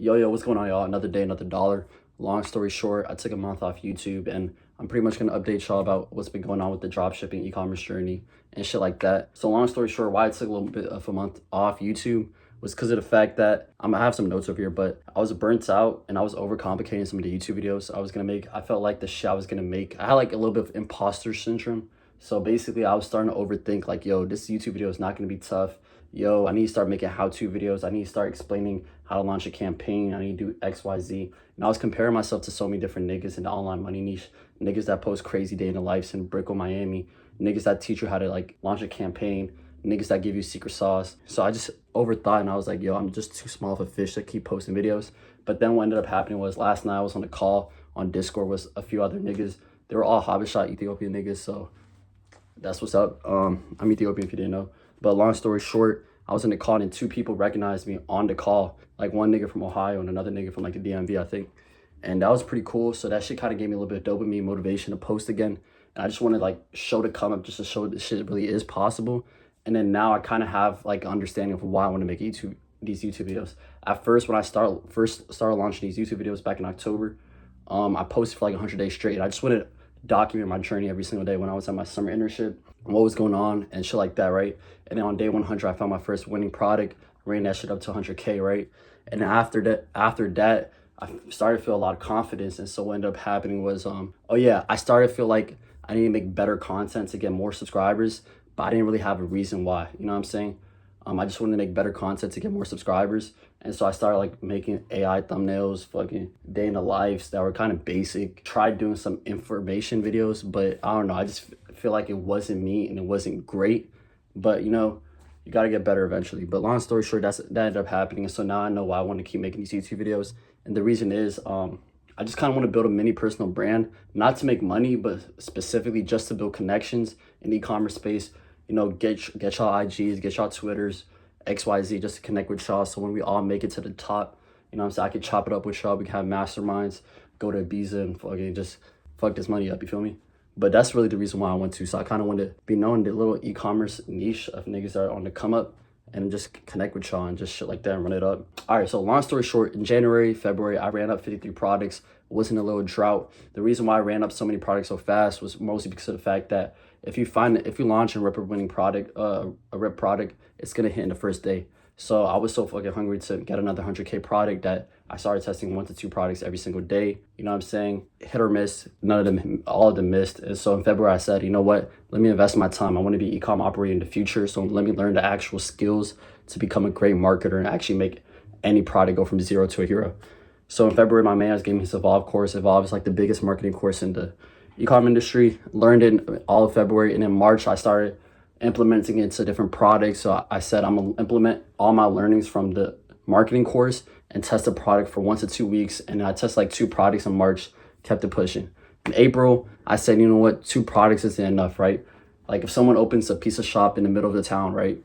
Yo, what's going on, y'all? Another day, another dollar. Long story short, I took a month off YouTube, and I'm pretty much gonna update y'all about what's been going on with the dropshipping e-commerce journey and shit like that. So long story short, why I took a little bit of a month off YouTube was because of the fact that I have some notes over here, but I was burnt out and I was overcomplicating some of the YouTube videos I was gonna make. I felt like the shit I was gonna make, I had like a little bit of imposter syndrome. So basically, I was starting to overthink, like, yo, this YouTube video is not gonna be tough. Yo, I need to start making how-to videos. I need to start explaining how to launch a campaign. I need to do X, Y, Z. And I was comparing myself to so many different niggas in the online money niche, niggas that post crazy day in the lives in Brickell, Miami, niggas that teach you how to like launch a campaign, niggas that give you secret sauce. So I just overthought and I was like, yo, I'm just too small of a fish to keep posting videos. But then what ended up happening was last night I was on a call on Discord with a few other niggas. They were all Habesha Ethiopian niggas, so that's what's up. I'm Ethiopian if you didn't know. But long story short, I was in the call and two people recognized me on the call. Like one nigga from Ohio and another nigga from like the DMV, I think. And that was pretty cool. So that shit kind of gave me a little bit of dopamine motivation to post again. And I just wanted like show to come up just to show that shit really is possible. And then now I kind of have like an understanding of why I want to make these YouTube videos. At first, when I first started launching these YouTube videos back in October, I posted for like 100 days straight. I just wanted to document my journey every single day when I was at my summer internship, what was going on and shit like that, right? And then on day 100, I found my first winning product, ran that shit up to 100K, right? And after that, I started to feel a lot of confidence. And so what ended up happening was, I started to feel like I need to make better content to get more subscribers, but I didn't really have a reason why, you know what I'm saying? I just wanted to make better content to get more subscribers. And so I started like making AI thumbnails, fucking day in the lives that were kind of basic. Tried doing some information videos, but I don't know. I just feel like it wasn't me and it wasn't great. But you know, you got to get better eventually. But long story short, that ended up happening. And so now I know why I want to keep making these YouTube videos. And the reason is I just kind of want to build a mini personal brand, not to make money, but specifically just to build connections in the e-commerce space. You know, get y'all IGs, get y'all Twitters, XYZ, just to connect with y'all. So when we all make it to the top, you know what I'm saying, I can chop it up with y'all. We can have masterminds, go to Ibiza and fucking just fuck this money up, you feel me? But that's really the reason why I want to. So I kind of want to be known in the little e-commerce niche of niggas that are on the come up and just connect with y'all and just shit like that and run it up. All right, so long story short, in January, February, I ran up 53 products. It wasn't a little drought. The reason why I ran up so many products so fast was mostly because of the fact that if you launch a winning product, a rep product, it's gonna hit in the first day. So I was so fucking hungry to get another 100K product that I started testing 1 to 2 products every single day. You know what I'm saying? Hit or miss, all of them missed. And so in February I said, you know what? Let me invest my time. I want to be e-com operator in the future. So let me learn the actual skills to become a great marketer and actually make any product go from zero to a hero. So in February, my man gave me his Evolve course. Evolve is like the biggest marketing course in the e-com industry. Learned it all of February, and in March I started implementing it to different products. So I said I'm gonna implement all my learnings from the marketing course and test the product for 1 to 2 weeks. And I tested like 2 products in March, kept it pushing. In April, I said, you know what, 2 products isn't enough, right? Like if someone opens a piece of shop in the middle of the town, right?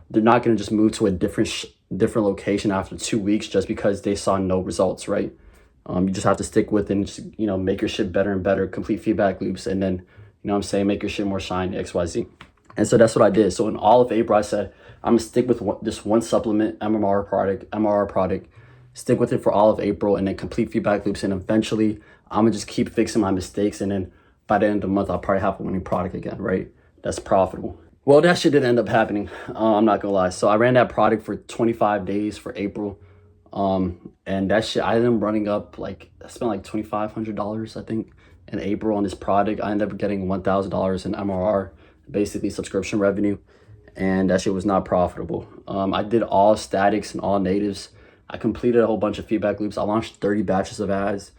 They're not gonna just move to a different location after 2 weeks just because they saw no results, right? You just have to stick with it and just, you know, make your shit better and better, complete feedback loops, and then, you know what I'm saying, make your shit more shiny, XYZ. And so that's what I did. So in all of April, I said, I'm gonna stick with this one supplement, MRR product, stick with it for all of April, and then complete feedback loops. And eventually, I'm gonna just keep fixing my mistakes. And then by the end of the month, I'll probably have a winning product again, right? That's profitable. Well, that shit didn't end up happening. I'm not gonna lie. So I ran that product for 25 days for April. And that shit, I ended up running up, like, I spent like $2,500, I think, in April on this product. I ended up getting $1,000 in MRR, basically subscription revenue, and that shit was not profitable. I did all statics and all natives. I completed a whole bunch of feedback loops. I launched 30 batches of ads.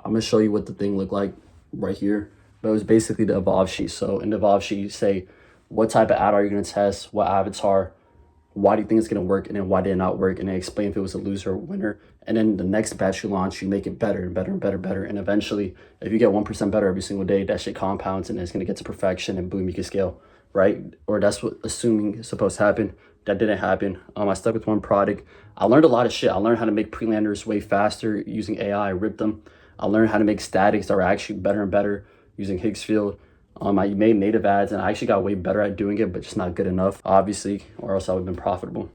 I'm gonna show you what the thing looked like right here. But it was basically the Evolve sheet. So in the Evolve sheet, you say, what type of ad are you gonna test? What avatar? Why do you think it's gonna work? And then why did it not work? And then explain if it was a loser or winner. And then the next batch you launch, you make it better and better and better and better. And eventually, if you get 1% better every single day, that shit compounds and it's gonna get to perfection and boom, you can scale, right? Or that's what assuming is supposed to happen. That didn't happen. I stuck with one product. I learned a lot of shit. I learned how to make pre-landers way faster using AI. I ripped them. I learned how to make statics that were actually better and better using Higgsfield. I made native ads and I actually got way better at doing it, but just not good enough, obviously, or else I would have been profitable.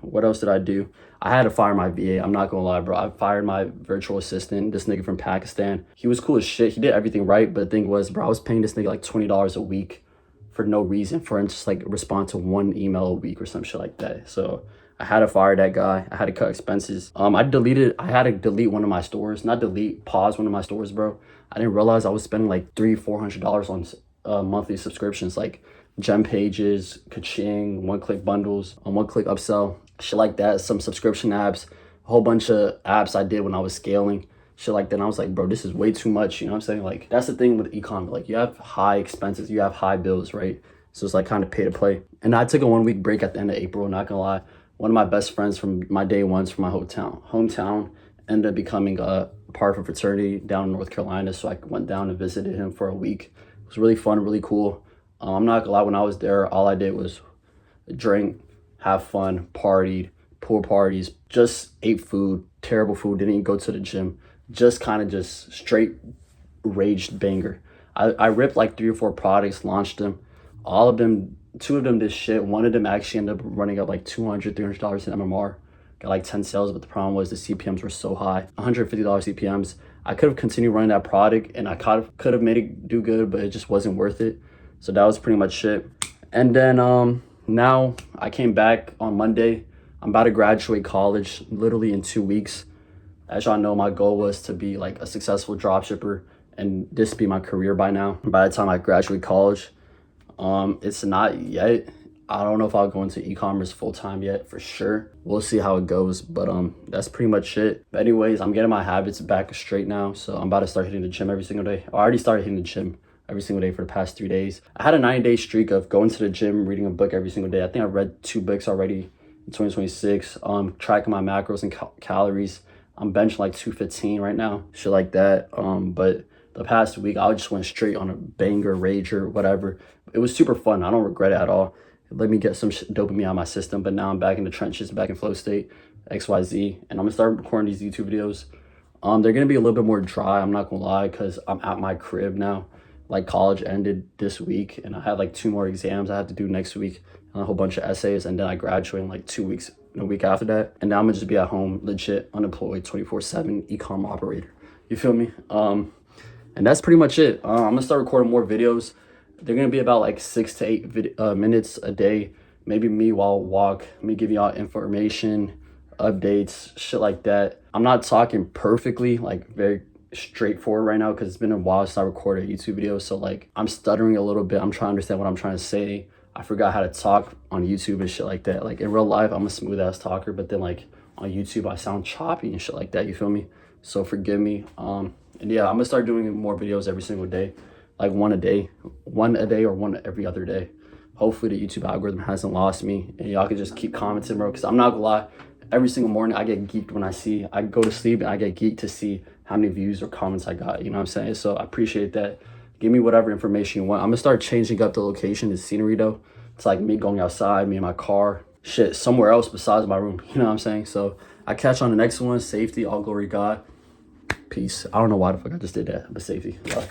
What else did I do? I had to fire my VA. I'm not gonna lie, bro. I fired my virtual assistant, this nigga from Pakistan. He was cool as shit. He did everything right, but the thing was, bro, I was paying this nigga like $20 a week for no reason, for him to just like respond to one email a week or some shit like that. So I had to fire that guy. I had to cut expenses. I had to delete one of my stores, not delete, pause one of my stores, bro. I didn't realize I was spending like $400 on monthly subscriptions, like gem pages, Kaching, one-click bundles, one-click upsell, shit like that. Some subscription apps, a whole bunch of apps I did when I was scaling, shit like that. And I was like, bro, this is way too much. You know what I'm saying? Like, that's the thing with ecom. Like, you have high expenses, you have high bills, right? So it's like kind of pay to play. And I took a 1 week break at the end of April, not gonna lie. One of my best friends from my day ones from my hometown ended up becoming a part of a fraternity down in North Carolina. So I went down and visited him for a week. It was really fun, really cool. I'm not gonna lie, when I was there, all I did was drink, have fun, partied, pool parties, just ate food, terrible food, didn't even go to the gym. Just kind of just straight raged banger. I ripped like 3 or 4 products, launched them. All of them, 2 of them did shit. One of them actually ended up running up like $200, $300 in MMR. Got like 10 sales, but the problem was the CPMs were so high, $150 CPMs. I could have continued running that product and I could have made it do good, but it just wasn't worth it. So that was pretty much it. And then now I came back on Monday. I'm about to graduate college literally in 2 weeks. As y'all know, my goal was to be like a successful dropshipper and this be my career by now. By the time I graduate college, it's not yet. I don't know if I'll go into e-commerce full time yet, for sure. We'll see how it goes, but that's pretty much it. But anyways, I'm getting my habits back straight now, so I'm about to start hitting the gym every single day. I already started hitting the gym every single day for the past 3 days. I had a 90-day streak of going to the gym, reading a book every single day. I think I read 2 books already in 2026. Tracking my macros and calories. I'm benching like 215 right now, shit like that. But the past week, I just went straight on a banger, rager, whatever. It was super fun. I don't regret it at all. It let me get some dopamine out of my system, but now I'm back in the trenches, back in flow state, XYZ, and I'm gonna start recording these YouTube videos. They're gonna be a little bit more dry, I'm not gonna lie, because I'm at my crib now. Like, college ended this week, and I have like 2 more exams I have to do next week, and a whole bunch of essays, and then I graduate in like 2 weeks, a week after that. And now I'm gonna just be at home, legit, unemployed, 24/7 ecom operator. You feel me? And that's pretty much it. I'm gonna start recording more videos. They're gonna be about like 6 to 8 minutes a day. Maybe me while I walk, me giving y'all information, updates, shit like that. I'm not talking perfectly, like very straightforward right now, because it's been a while since I recorded a YouTube video. So like, I'm stuttering a little bit. I'm trying to understand what I'm trying to say. I forgot how to talk on YouTube and shit like that. Like, in real life, I'm a smooth ass talker, but then like on YouTube, I sound choppy and shit like that. You feel me? So forgive me. And yeah, I'm gonna start doing more videos every single day, like one a day or one every other day. Hopefully the YouTube algorithm hasn't lost me, and y'all can just keep commenting, bro, because I'm not gonna lie, every single morning I get geeked when I go to sleep and I get geeked to see how many views or comments I got, you know what I'm saying? So I appreciate that. Give me whatever information you want. I'm gonna start changing up the location, the scenery though. It's like me going outside, me in my car, shit, somewhere else besides my room, you know what I'm saying? So I catch on the next one. Safety, all glory to God. Peace. I don't know why the fuck I just did that, but safety. Love.